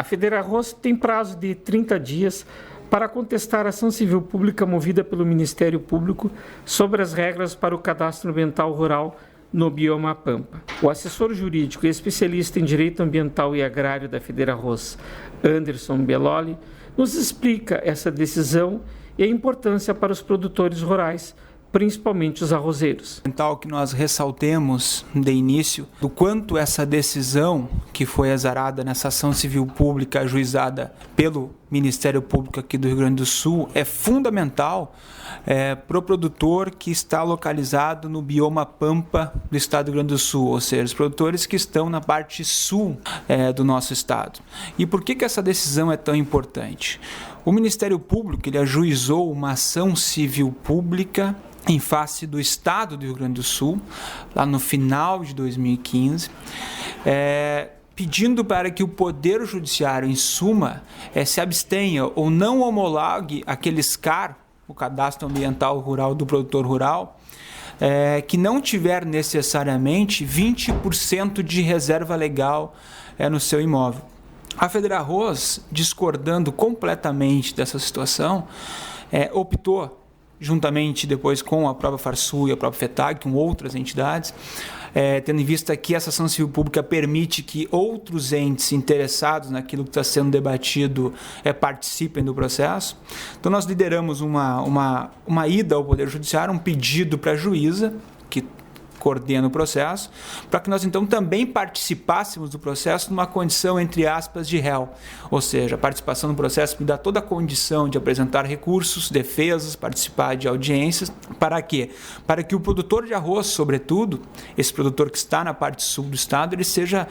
A Federarroz tem prazo de 30 dias para contestar a ação civil pública movida pelo Ministério Público sobre as regras para o cadastro ambiental rural no bioma Pampa. O assessor jurídico e especialista em direito ambiental e agrário da Federarroz, Anderson Belloli, nos explica essa decisão e a importância para os produtores rurais, principalmente os arrozeiros. Tal que nós ressaltemos de início do quanto essa decisão que foi exarada nessa ação civil pública ajuizada pelo Ministério Público aqui do Rio Grande do Sul é fundamental para o produtor que está localizado no bioma Pampa do estado do Rio Grande do Sul, ou seja, os produtores que estão na parte sul do nosso estado. E por que essa decisão é tão importante? O Ministério Público ele ajuizou uma ação civil pública em face do estado do Rio Grande do Sul, lá no final de 2015, pedindo para que o Poder Judiciário, em suma, se abstenha ou não homologue aquele SCAR, o Cadastro Ambiental Rural do Produtor Rural, que não tiver necessariamente 20% de reserva legal no seu imóvel. A Federarroz, discordando completamente dessa situação, optou, juntamente depois com a própria Farsul e a própria FETAG, com outras entidades, tendo em vista que essa ação civil pública permite que outros entes interessados naquilo que está sendo debatido participem do processo. Então nós lideramos uma ida ao Poder Judiciário, um pedido para a juíza, que coordena o processo, para que nós então também participássemos do processo numa condição, entre aspas, de réu. Ou seja, a participação no processo me dá toda a condição de apresentar recursos, defesas, participar de audiências. Para quê? Para que o produtor de arroz, sobretudo, esse produtor que está na parte sul do estado, ele seja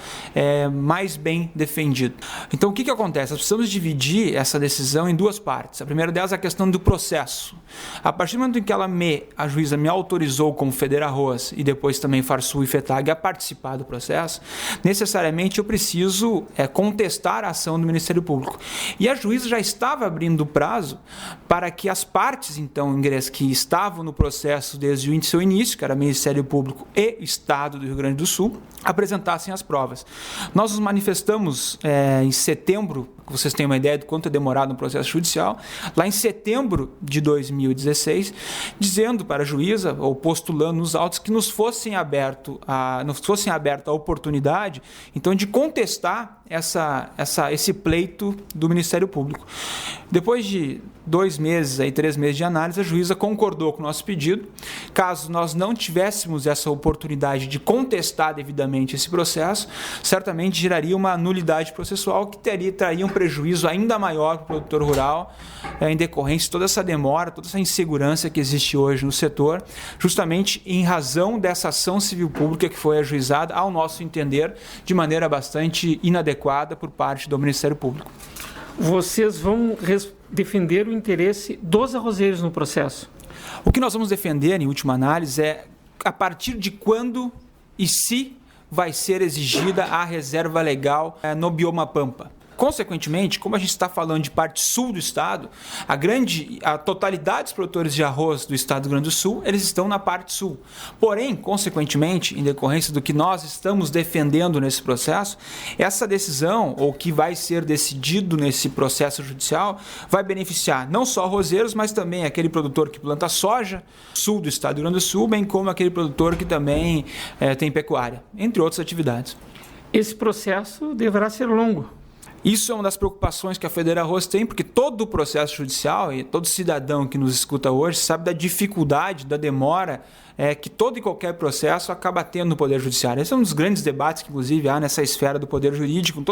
mais bem defendido. Então, o que acontece? Nós precisamos dividir essa decisão em duas partes. A primeira delas é a questão do processo. A partir do momento em que a juíza me autorizou como Federarroz e depois também Farsul e FETAG a participar do processo, necessariamente eu preciso contestar a ação do Ministério Público. E a juíza já estava abrindo prazo para que as partes, então, que estavam no processo desde o seu início, que era Ministério Público e Estado do Rio Grande do Sul, apresentassem as provas. Nós nos manifestamos em setembro, para vocês terem uma ideia do quanto é demorado um processo judicial, lá em setembro de 2016, dizendo para a juíza, ou postulando nos autos, que nos fosse aberta a oportunidade, então, de contestar esse pleito do Ministério Público. Depois de 2 meses, 3 meses de análise, a juíza concordou com o nosso pedido. Caso nós não tivéssemos essa oportunidade de contestar devidamente esse processo, certamente geraria uma nulidade processual que traria um prejuízo ainda maior para o produtor rural, em decorrência de toda essa demora, toda essa insegurança que existe hoje no setor, justamente em razão dessa ação civil pública que foi ajuizada, ao nosso entender, de maneira bastante inadequada por parte do Ministério Público. Vocês vão defender o interesse dos arrozeiros no processo? O que nós vamos defender, em última análise, é a partir de quando e se vai ser exigida a reserva legal no bioma Pampa. Consequentemente, como a gente está falando de parte sul do estado, a totalidade dos produtores de arroz do estado do Rio Grande do Sul, eles estão na parte sul. Porém, consequentemente, em decorrência do que nós estamos defendendo nesse processo, essa decisão, ou que vai ser decidido nesse processo judicial, vai beneficiar não só arrozeiros, mas também aquele produtor que planta soja, sul do estado do Rio Grande do Sul, bem como aquele produtor que também tem pecuária, entre outras atividades. Esse processo deverá ser longo. Isso é uma das preocupações que a Federarroz tem, porque todo o processo judicial e todo cidadão que nos escuta hoje sabe da dificuldade, da demora que todo e qualquer processo acaba tendo no Poder Judiciário. Esse é um dos grandes debates que, inclusive, há nessa esfera do Poder Jurídico.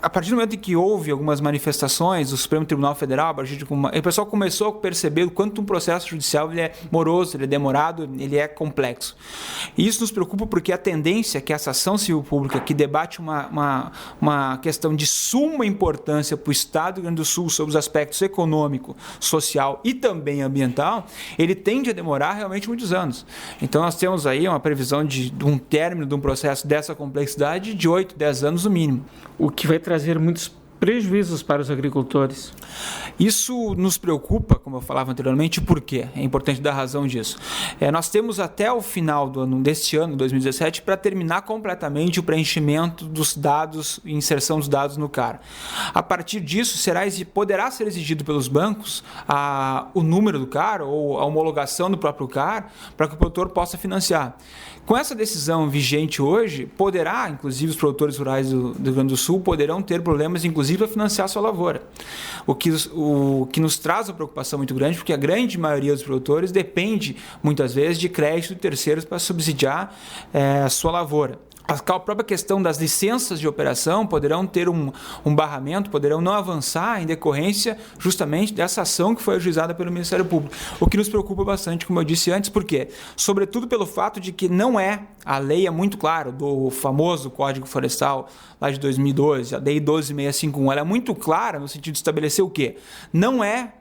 A partir do momento em que houve algumas manifestações do Supremo Tribunal Federal, o pessoal começou a perceber o quanto um processo judicial ele é moroso, ele é demorado, ele é complexo. E isso nos preocupa porque a tendência é que essa ação civil pública, que debate uma questão de suma importância para o Estado do Rio Grande do Sul sobre os aspectos econômico, social e também ambiental, ele tende a demorar realmente muitos anos. Então nós temos aí uma previsão de um término de um processo dessa complexidade de 8, 10 anos no mínimo. O que vai trazer muitos prejuízos para os agricultores. Isso nos preocupa, como eu falava anteriormente, por quê? É importante dar razão disso. Nós temos até o final deste ano, 2017, para terminar completamente o preenchimento dos dados e inserção dos dados no CAR. A partir disso, poderá ser exigido pelos bancos o número do CAR ou a homologação do próprio CAR para que o produtor possa financiar. Com essa decisão vigente hoje, inclusive os produtores rurais do Rio Grande do Sul poderão ter problemas, inclusive, para financiar a sua lavoura. O que nos traz uma preocupação muito grande, porque a grande maioria dos produtores depende, muitas vezes, de crédito de terceiros para subsidiar a sua lavoura. A própria questão das licenças de operação poderão ter um barramento, poderão não avançar em decorrência justamente dessa ação que foi ajuizada pelo Ministério Público. O que nos preocupa bastante, como eu disse antes, por quê? Sobretudo pelo fato de que a lei é muito clara, do famoso Código Florestal lá de 2012, a Lei 12.651, ela é muito clara no sentido de estabelecer o quê? Não é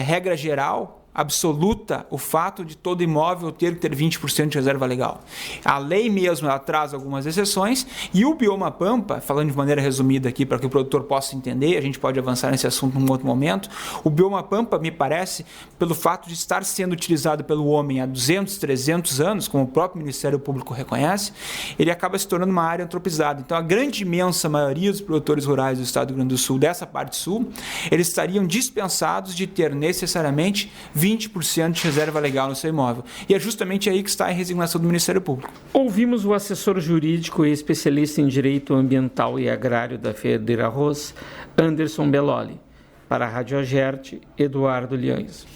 regra geral, absoluta, o fato de todo imóvel ter que ter 20% de reserva legal. A lei mesmo ela traz algumas exceções e o bioma pampa, falando de maneira resumida aqui para que o produtor possa entender, a gente pode avançar nesse assunto num outro momento, o bioma pampa, me parece, pelo fato de estar sendo utilizado pelo homem há 200, 300 anos, como o próprio Ministério Público reconhece, ele acaba se tornando uma área antropizada. Então, a grande imensa maioria dos produtores rurais do estado do Rio Grande do Sul, dessa parte sul, eles estariam dispensados de ter necessariamente 20% de reserva legal no seu imóvel. E é justamente aí que está a resignação do Ministério Público. Ouvimos o assessor jurídico e especialista em direito ambiental e agrário da Feder Arroz, Anderson Belloli. Para a Rádio Agerte, Eduardo Liães.